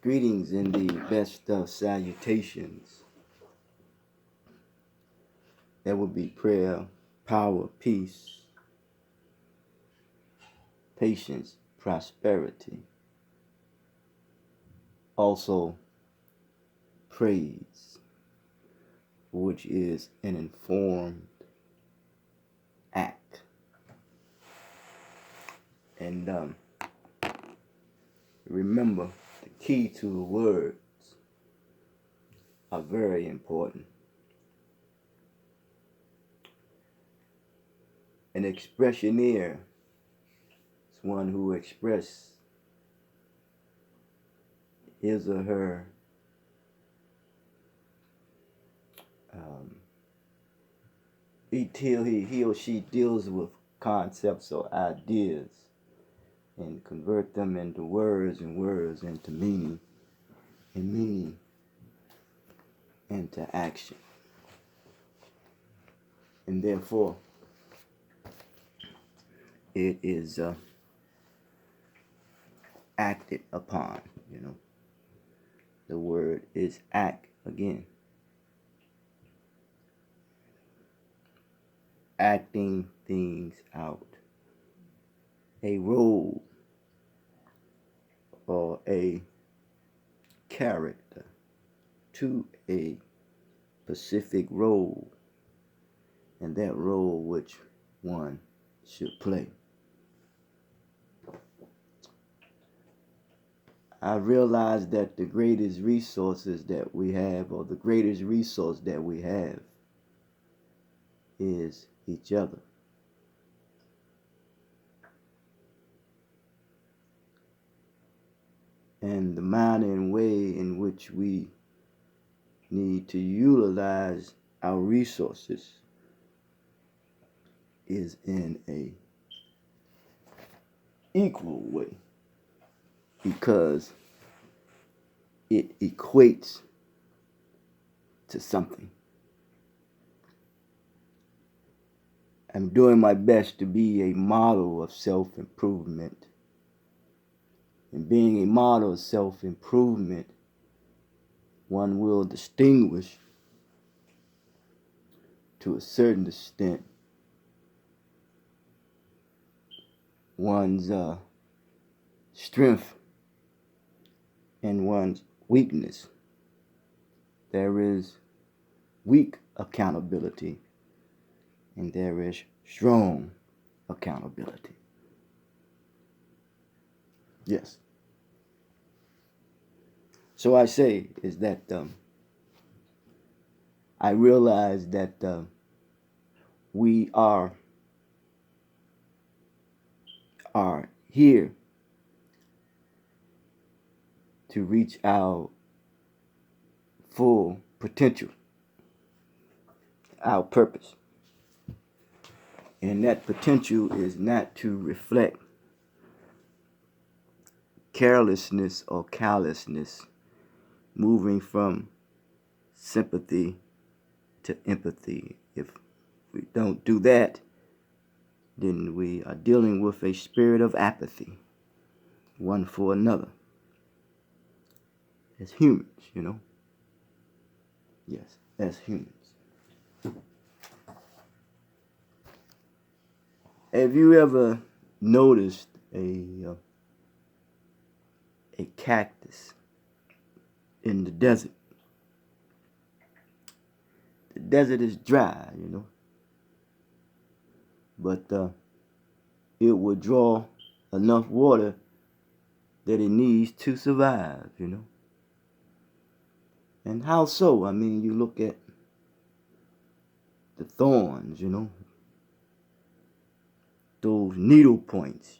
Greetings in the best of salutations. That would be prayer, power, peace, patience, prosperity. Also, praise, which is an informed act. And remember, the key to the words are very important. An expressioneer is one who expresses his or her he or she deals with concepts or ideas and convert them into words and words into meaning and meaning into action. And therefore, it is acted upon, The word is act again. Acting things out. A role or a character to a specific role, and that role which one should play. I realize that the greatest resources that we have, or the greatest resource that we have, is each other. And the manner and way in which we need to utilize our resources is in a equal way, because it equates to something. I'm doing my best to be a model of self-improvement. And being a model of self-improvement, one will distinguish to a certain extent one's strength and one's weakness. There is weak accountability and there is strong accountability. Yes. So I say is that I realize that we are here to reach our full potential, our purpose. And that potential is not to reflect carelessness or callousness, moving from sympathy to empathy. If we don't do that, then we are dealing with a spirit of apathy, one for another, as humans, Yes, as humans. Have you ever noticed a cactus in the desert? The desert is dry, but it will draw enough water that it needs to survive, And how so? I mean, you look at the thorns, those needle points,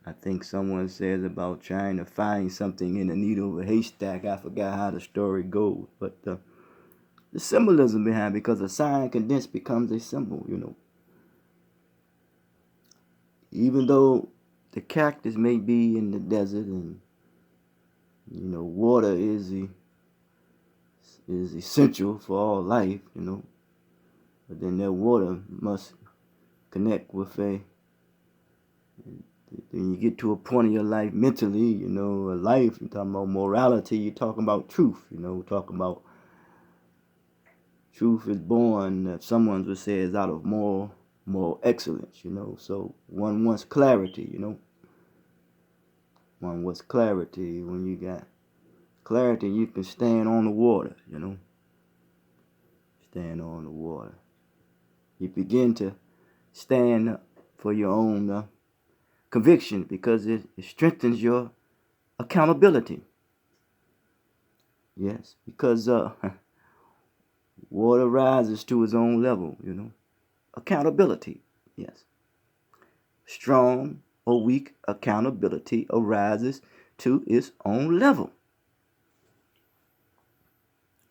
I think someone says about trying to find something in a needle of a haystack. I forgot how the story goes, but the symbolism behind it, because a sign condensed becomes a symbol, Even though the cactus may be in the desert and, water is essential for all life, but then that water must connect with a Then you get to a point in your life mentally, life, you're talking about morality, you're talking about truth, talking about truth is born, someone would say, is out of moral excellence, So one wants clarity, One wants clarity. When you got clarity, you can stand on the water, Stand on the water. You begin to stand up for your own conviction because it strengthens your accountability. Yes, because water rises to its own level, Accountability, yes. Strong or weak accountability arises to its own level.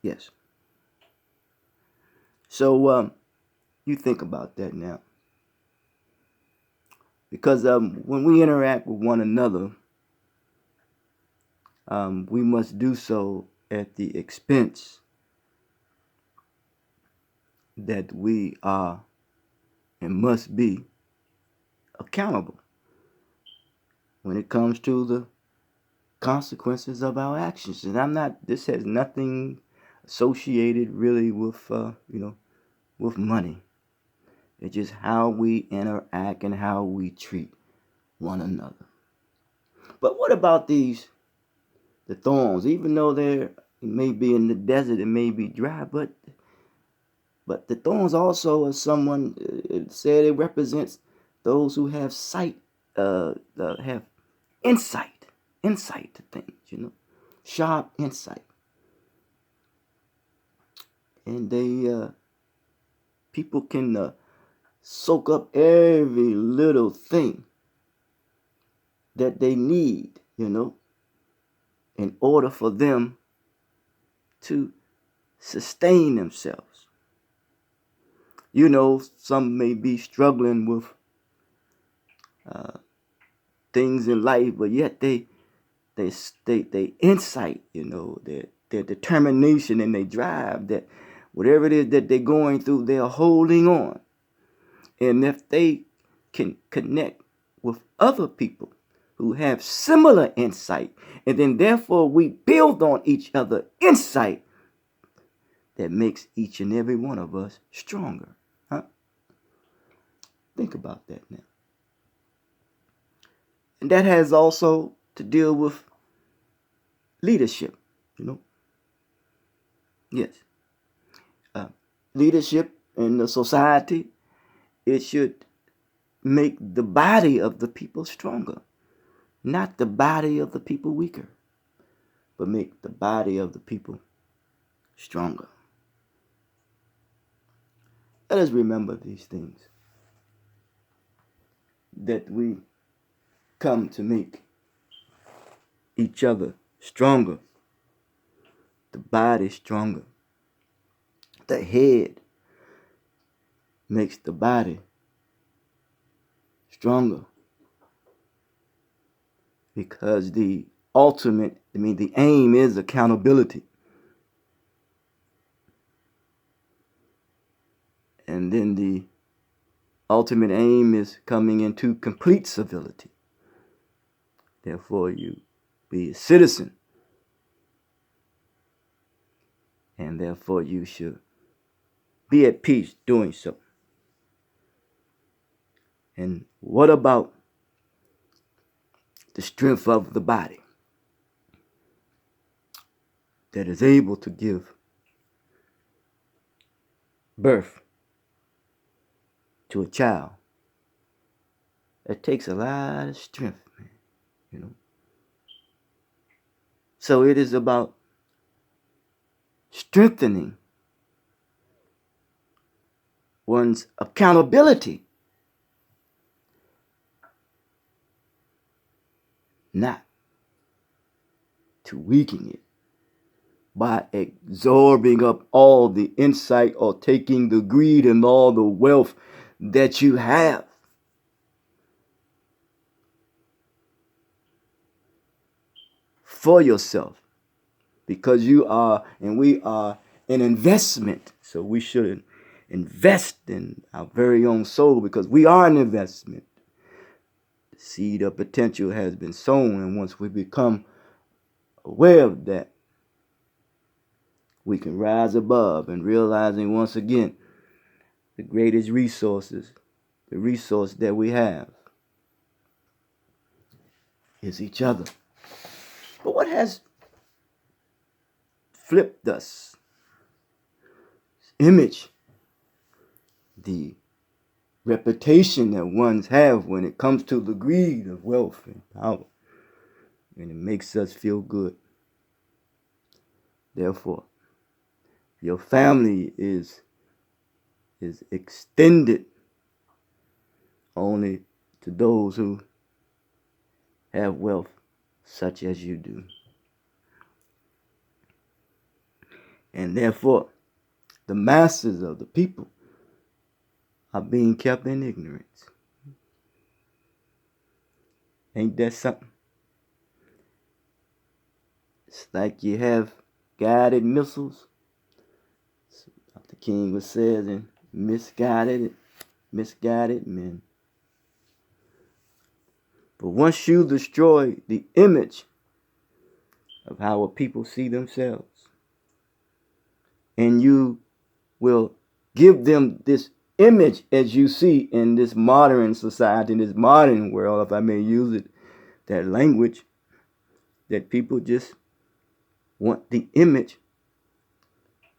Yes. So you think about that now. Because when we interact with one another, we must do so at the expense that we are and must be accountable when it comes to the consequences of our actions. And this has nothing associated really with, with money. It's just how we interact and how we treat one another. But what about the thorns? Even though it may be in the desert, it may be dry, but the thorns also, as someone said, it represents those who have sight, have insight to things, sharp insight. And people can soak up every little thing that they need, in order for them to sustain themselves. Some may be struggling with things in life, but yet they insight, their determination and their drive, that whatever it is that they're going through, they're holding on. And if they can connect with other people who have similar insight, and then therefore we build on each other insight, that makes each and every one of us stronger. Think about that now. And that has also to deal with leadership, Yes. Leadership in the society, it should make the body of the people stronger, not the body of the people weaker, but make the body of the people stronger. Let us remember these things, that we come to make each other stronger, the body stronger. The head makes the body stronger, because the aim is accountability. And then the ultimate aim is coming into complete civility. Therefore, you be a citizen, and therefore you should be at peace doing so. And what about the strength of the body that is able to give birth to a child? It takes a lot of strength, man, So it is about strengthening one's accountability, not to weaken it by absorbing up all the insight or taking the greed and all the wealth that you have. For yourself, because you are and we are an investment. So we should invest in our very own soul, because we are an investment. The seed of potential has been sown, and once we become aware of that, we can rise above and realizing once again the greatest resources, the resource that we have is each other. But what has flipped us? Image, the reputation that ones have when it comes to the greed of wealth and power, and it makes us feel good. Therefore, your family is extended only to those who have wealth such as you do. And therefore, the masses of the people are being kept in ignorance. Ain't that something? It's like you have guided missiles. Dr. King was says, and misguided men. But once you destroy the image of how a people see themselves, and you will give them this image as you see in this modern society, in this modern world, if I may use it, that language, that people just want the image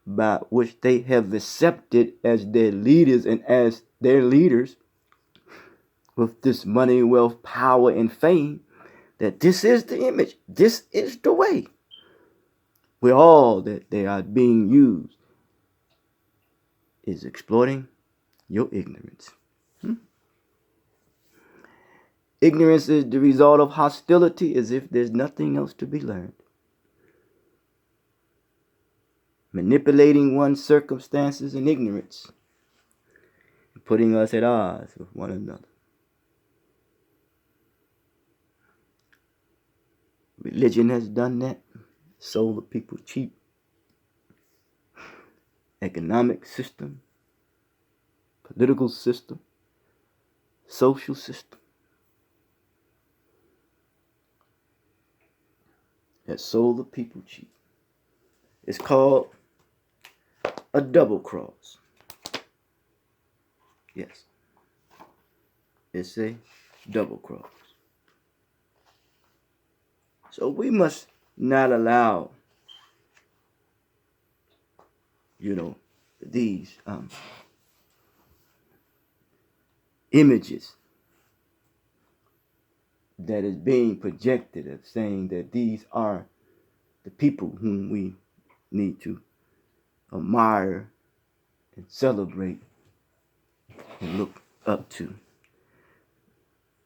by which they have accepted as their leaders and as their leaders with this money, wealth, power, and fame, that this is the image. This is the way. Where all that they are being used is exploiting your ignorance. Ignorance is the result of hostility, as if there's nothing else to be learned. Manipulating one's circumstances and ignorance, putting us at odds with one another. Religion has done that, sold the people cheap. Economic system, political system, social system has sold the people cheap. It's called a double cross. Yes, it's a double cross. So we must not allow, these images that is being projected of saying that these are the people whom we need to admire and celebrate and look up to.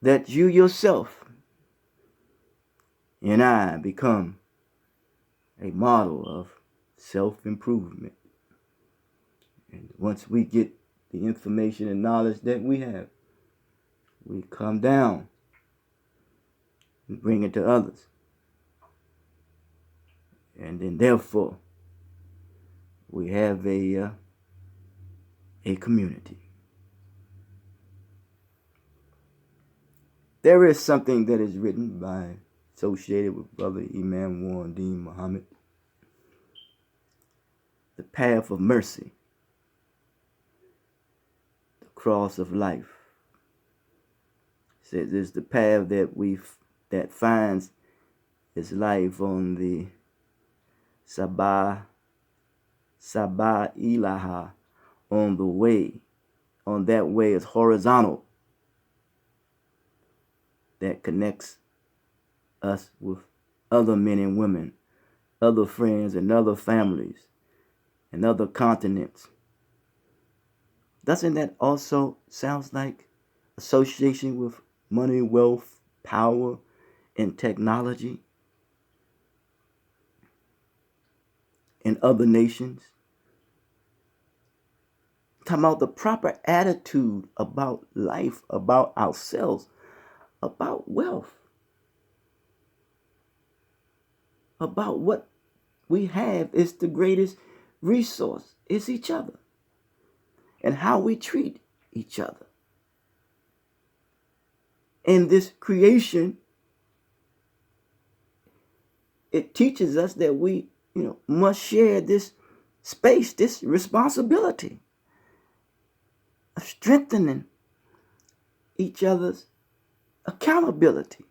That you yourself and I become a model of self-improvement. And once we get the information and knowledge that we have, we come down and bring it to others. And then therefore, we have a community. There is something that is written associated with Brother Imam Warren Dean Muhammad. The path of mercy. The cross of life. It says it's the path that finds its life on the Sabah Ilaha, on the way. On that way is horizontal. That connects us with other men and women, other friends and other families, and other continents. Doesn't that also sounds like association with money, wealth, power, and technology in other nations? Talking about the proper attitude about life, about ourselves, about wealth, about what we have is the greatest resource, is each other, and how we treat each other. in this creation, it teaches us that we, must share this space, this responsibility of strengthening each other's accountability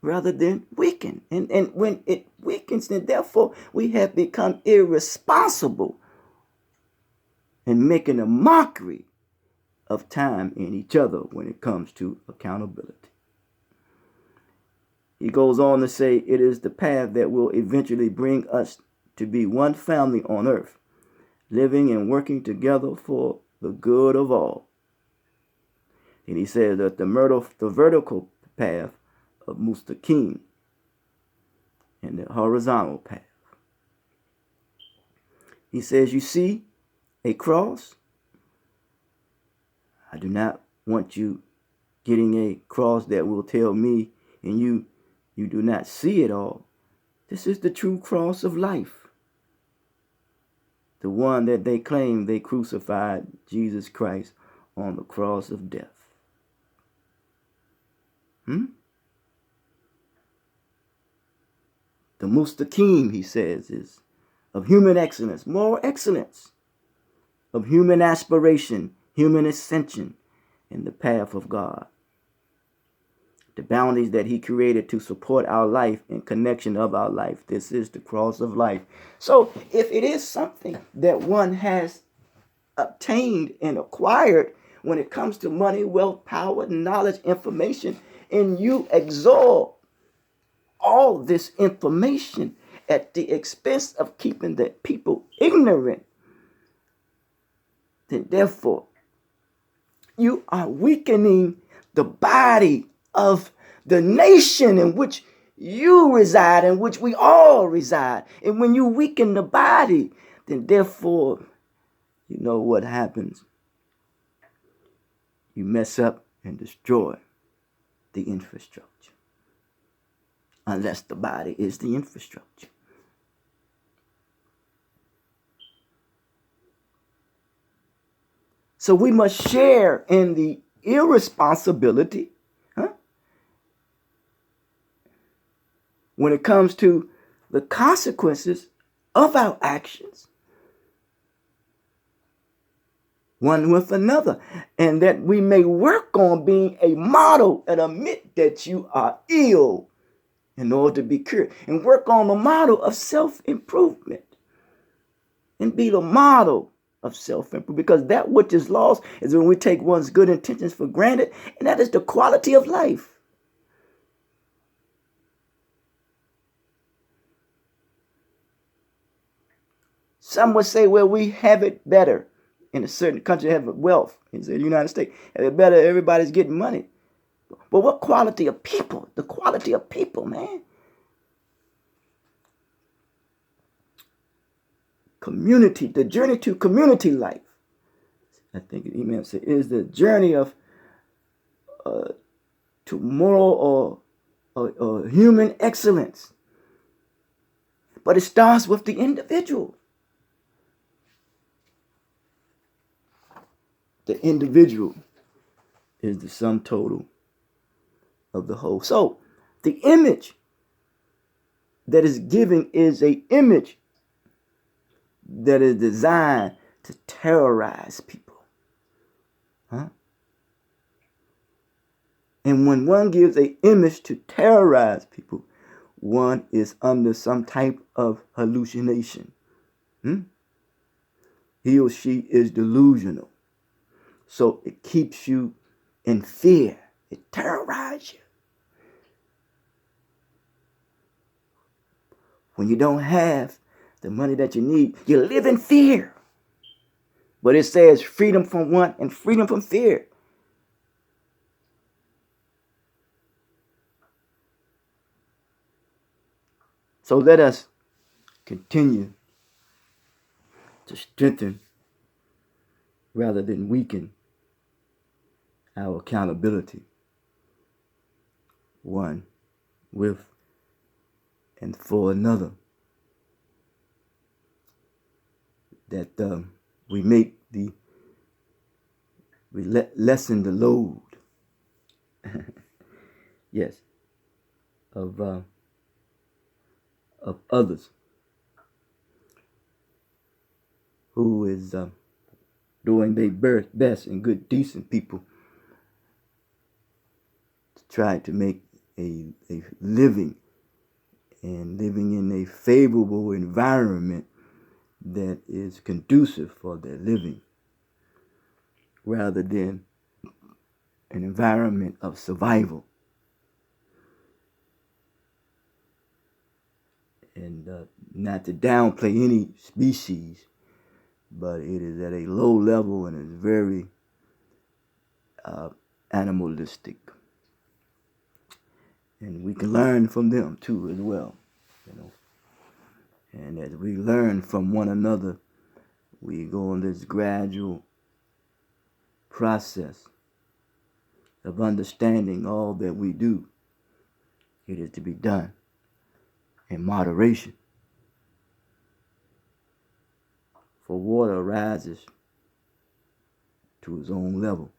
rather than weaken. And when it weakens, then therefore we have become irresponsible in making a mockery of time and each other when it comes to accountability. He goes on to say, it is the path that will eventually bring us to be one family on earth, living and working together for the good of all. And he says that the vertical path of Mustaqim and the horizontal path. He says, you see a cross? I do not want you getting a cross that will tell me and you do not see it all. This is the true cross of life. The one that they claim they crucified Jesus Christ on the cross of death. The Mustaqim, he says, is of human excellence, moral excellence, of human aspiration, human ascension in the path of God. The boundaries that he created to support our life and connection of our life. This is the cross of life. So if it is something that one has obtained and acquired when it comes to money, wealth, power, knowledge, information, and you absorb all this information at the expense of keeping the people ignorant, then therefore you are weakening the body of the nation in which you reside, in which we all reside. And when you weaken the body, then therefore, you know what happens. You mess up and destroy the infrastructure. Unless the body is the infrastructure. So we must share in the irresponsibility when it comes to the consequences of our actions, one with another, and that we may work on being a model and admit that you are ill in order to be cured, and work on the model of self-improvement and be the model of self-improvement, because that which is lost is when we take one's good intentions for granted, and that is the quality of life. Some would say, well, we have it better in a certain country, have wealth. In the United States, have it better, everybody's getting money. But what quality of people? The quality of people, man. Community, the journey to community life. I think the Imam said is the journey of to moral or human excellence. But it starts with the individual. The individual is the sum total of the whole. So the image that is given is an image that is designed to terrorize people. And when one gives an image to terrorize people, one is under some type of hallucination. He or she is delusional. So it keeps you in fear. It terrorizes you. When you don't have the money that you need, you live in fear. But it says freedom from want and freedom from fear. So let us continue to strengthen rather than weaken our accountability, one with and for another, that we lessen the load Yes, of others who is doing their best and good, decent people to try to make a living and living in a favorable environment that is conducive for their living rather than an environment of survival. And not to downplay any species, but it is at a low level and is very animalistic. And we can learn from them too as well, you know. And as we learn from one another, we go on this gradual process of understanding all that we do. It is to be done in moderation. For water rises to its own level.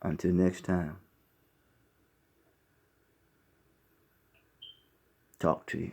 Until next time, talk to you.